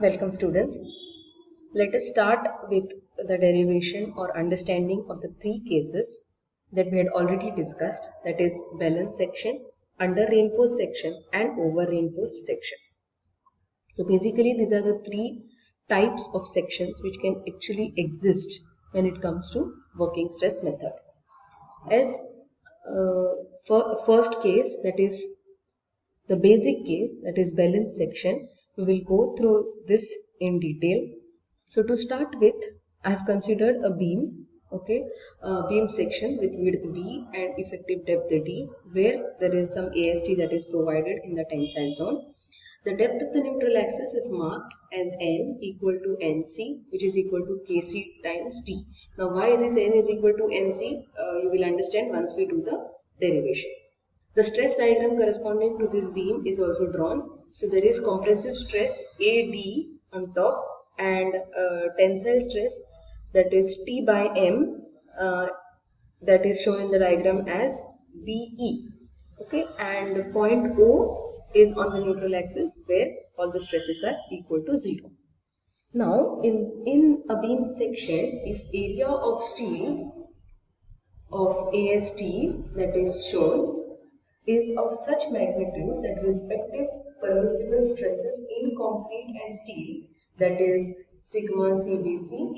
Welcome students. Let us start with the derivation or understanding of the three cases that we had already discussed, that is balanced section, under reinforced section and over reinforced sections. So basically these are the three types of sections which can actually exist when it comes to working stress method. As for first case, that is the basic case, that is balanced section, we will go through this in detail. So to start with, I have considered a beam, beam section with width B and effective depth D, where there is some AST that is provided in the tensile zone. The depth of the neutral axis is marked as N equal to NC, which is equal to Kc times T. Now why this N is equal to NC, you will understand once we do the derivation. The stress diagram corresponding to this beam is also drawn. So there is compressive stress AD on top and tensile stress, that is T by M, that is shown in the diagram as BE. Okay, and point O is on the neutral axis where all the stresses are equal to 0. Now in a beam section, if area of steel of AST that is shown is of such magnitude that respective permissible stresses in concrete and steel, that is sigma CBC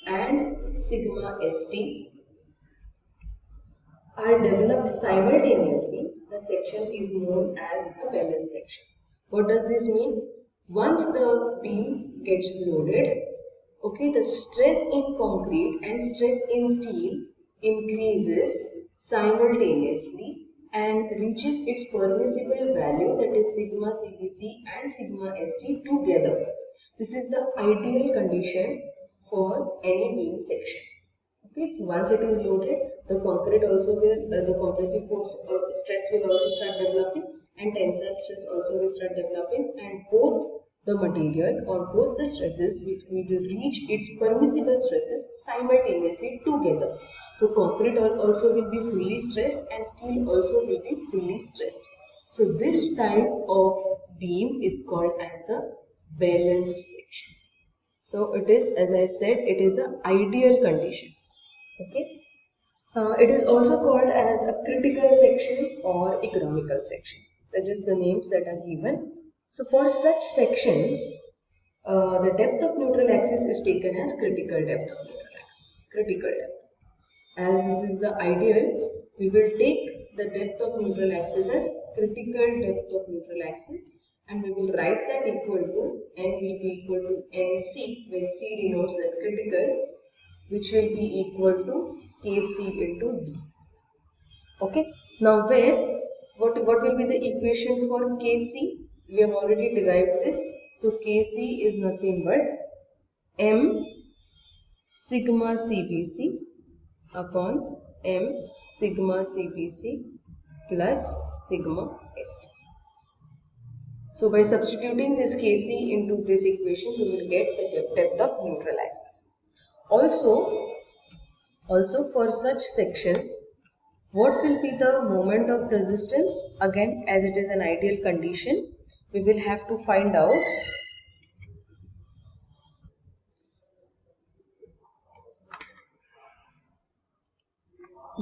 and sigma ST, are developed simultaneously, the section is known as a balanced section. What does this mean? Once the beam gets loaded, the stress in concrete and stress in steel increases simultaneously and reaches its permissible value, that is sigma CBC and sigma ST together. This is the ideal condition for any beam section. Okay, so once it is loaded, the concrete also will, the compressive force stress will also start developing and tensile stress also will start developing, and both the material or both the stresses will reach its permissible stresses simultaneously together. So concrete also will be fully stressed and steel also will be fully stressed. So this type of beam is called as a balanced section. So it is, as I said, it is an ideal condition. Okay. It is also called as a critical section or economical section. That is the names that are given. So for such sections, the depth of neutral axis is taken as critical depth of neutral axis. Critical depth. As this is the ideal, we will take the depth of neutral axis as critical depth of neutral axis, and we will write that equal to N will be equal to NC, where C denotes that critical, which will be equal to Kc into D. Okay. Now what will be the equation for Kc? We have already derived this. So Kc is nothing but M sigma Cbc upon M sigma Cbc plus sigma St. So by substituting this Kc into this equation, we will get the depth of neutral axis. Also for such sections, what will be the moment of resistance? Again, as it is an ideal condition, we will have to find out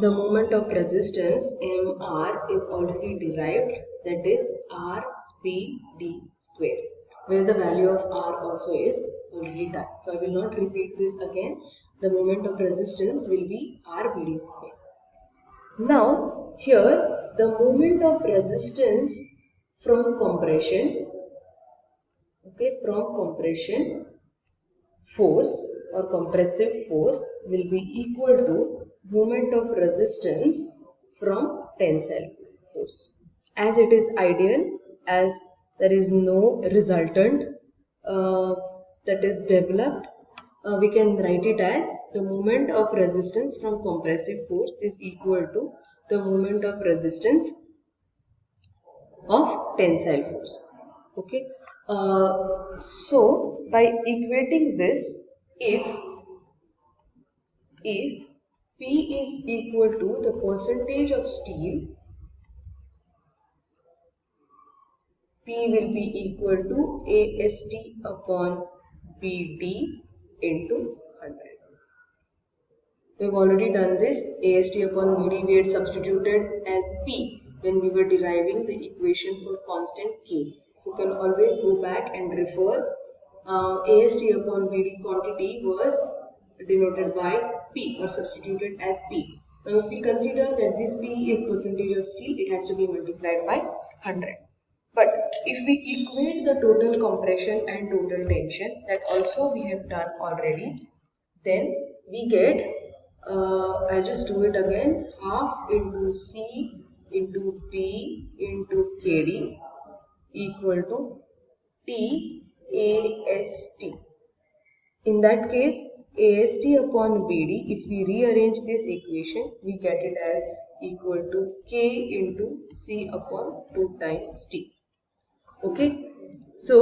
the moment of resistance. Mr is already derived, that is RBD square, where the value of R also is already done. So I will not repeat this again. The moment of resistance will be RBD square. Now here the moment of resistance from compression, force or compressive force will be equal to moment of resistance from tensile force. As it is ideal, as there is no resultant that is developed, we can write it as the moment of resistance from compressive force is equal to the moment of resistance of tensile force. Okay. So by equating this, if P is equal to the percentage of steel, P will be equal to AST upon BD into 100. We have already done this. AST upon BD we had substituted as P when we were deriving the equation for constant K. So you can always go back and refer. AST upon BD quantity was denoted by P or substituted as P. Now if we consider that this P is percentage of steel, it has to be multiplied by 100. But if we equate the total compression and total tension, that also we have done already, then we get, I'll just do it again, half into C into P into KD equal to TAST. In that case, AST upon BD, if we rearrange this equation, we get it as equal to K into C upon 2 times T. Okay, so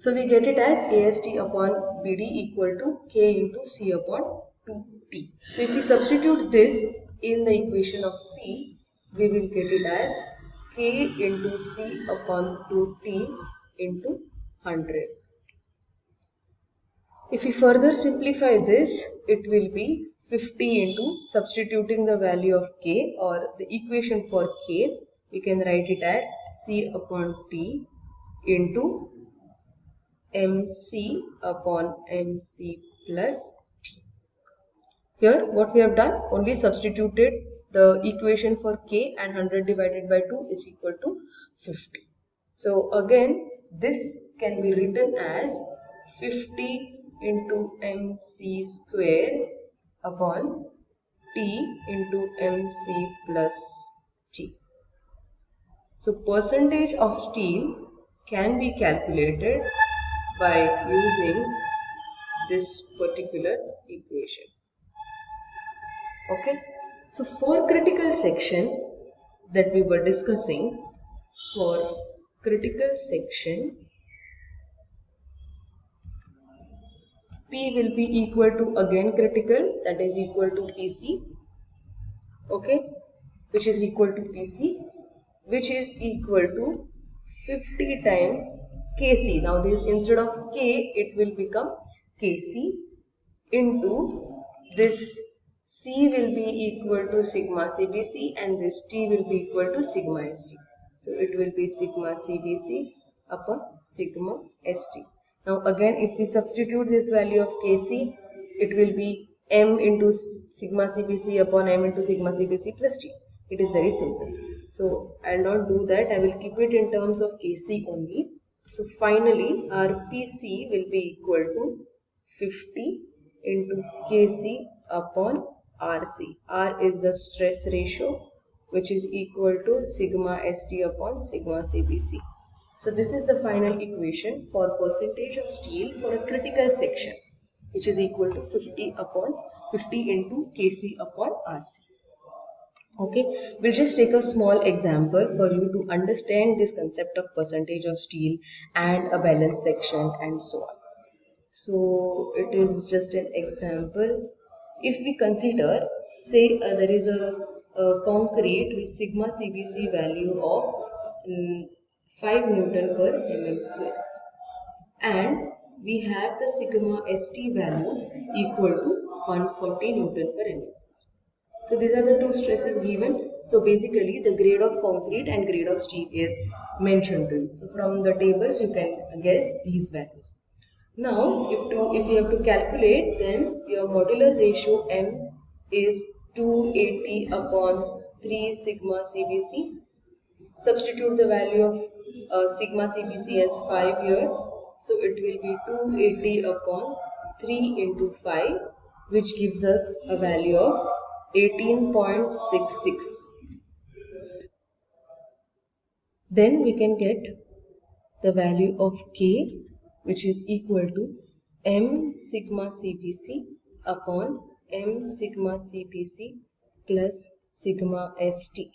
we get it as AST upon BD equal to K into C upon 2T. So if we substitute this in the equation of P, we will get it as K into C upon 2T into 100. If we further simplify this, it will be 50 into substituting the value of K or the equation for K, we can write it as C upon T into MC upon MC plus T. Here what we have done, only substituted the equation for K, and 100 divided by 2 is equal to 50. So again this can be written as 50 into MC square upon T into MC plus T. So percentage of steel can be calculated by using this particular equation. Okay. So for critical section that we were discussing, for critical section, P will be equal to again critical, that is equal to PC, okay, which is equal to PC, which is equal to 50 times Kc. Now this, instead of K, it will become Kc into this C will be equal to sigma CBC and this T will be equal to sigma ST. So it will be sigma CBC upon sigma ST. Now again if we substitute this value of Kc, it will be M into sigma CBC upon M into sigma CBC plus T. It is very simple. So I'll not do that. I will keep it in terms of Kc only. So finally our PC will be equal to 50 into Kc upon RC. R is the stress ratio, which is equal to sigma ST upon sigma CBC. So this is the final equation for percentage of steel for a critical section, which is equal to 50 into Kc upon RC. Okay, we'll just take a small example for you to understand this concept of percentage of steel and a balance section and so on. So it is just an example. If we consider, say there is a concrete with sigma CBC value of 5 Newton per mm square, and we have the sigma ST value equal to 140 Newton per mm square. So these are the two stresses given. So basically the grade of concrete and grade of steel is mentioned to you. So from the tables you can get these values. Now if you have to calculate, then your modular ratio M is 280 upon 3 sigma CBC. Substitute the value of sigma CBC as 5 here. So it will be 280 upon 3 into 5, which gives us a value of 18.66. Then we can get the value of K, which is equal to M sigma CBC upon M sigma CBC plus sigma ST.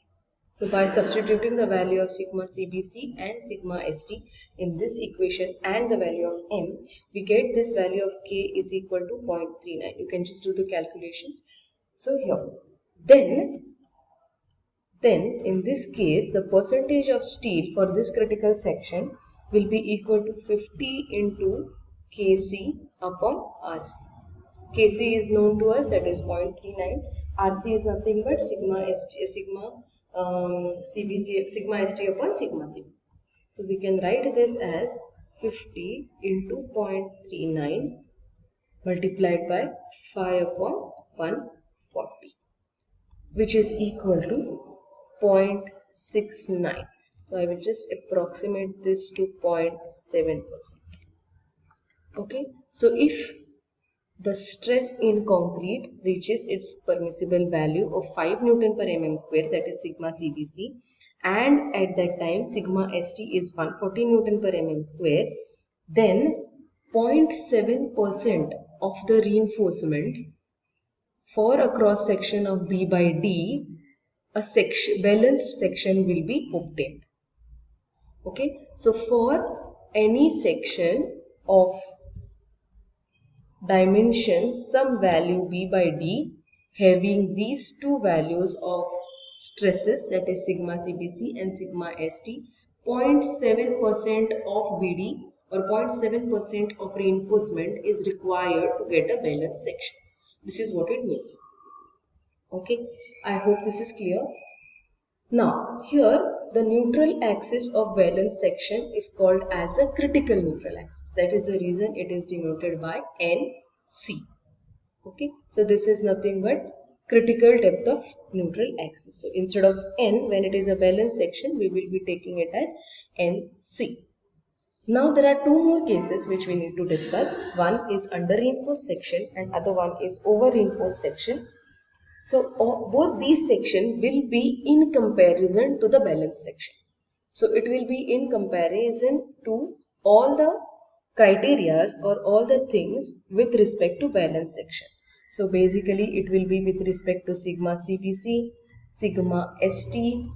So by substituting the value of sigma CBC and sigma ST in this equation and the value of M, we get this value of K is equal to 0.39. You can just do the calculations. So here, then then in this case the percentage of steel for this critical section will be equal to 50 into Kc upon Rc. Kc is known to us, that is 0.39. Rc is nothing but sigma st upon sigma cbc. So we can write this as 50 into 0.39 multiplied by 5 upon 140, which is equal to 0.69. So I will just approximate this to 0.7%. Okay, so if the stress in concrete reaches its permissible value of 5 Newton per mm square, that is sigma CBC, and at that time sigma ST is 140 Newton per mm square, then 0.7% of the reinforcement for a cross section of B by D, a balanced section will be obtained. Okay, so for any section of dimension some value B by D having these two values of stresses, that is sigma CBC and sigma ST, 0.7% of BD or 0.7% of reinforcement is required to get a balanced section. This is what it means. Okay, I hope this is clear. Now here the neutral axis of balanced section is called as the critical neutral axis. That is the reason it is denoted by NC. Okay, so this is nothing but critical depth of neutral axis. So instead of N, when it is a balanced section, we will be taking it as NC. Now there are two more cases which we need to discuss. One is under reinforced section and other one is over reinforced section. So both these sections will be in comparison to the balanced section. So it will be in comparison to all the criteria or all the things with respect to balanced section. So basically it will be with respect to sigma CBC, sigma ST,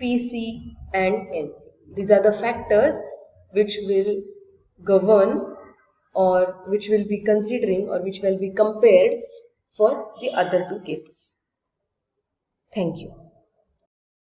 PC and NC. These are the factors which will govern or which will be considering or which will be compared for the other two cases. Thank you.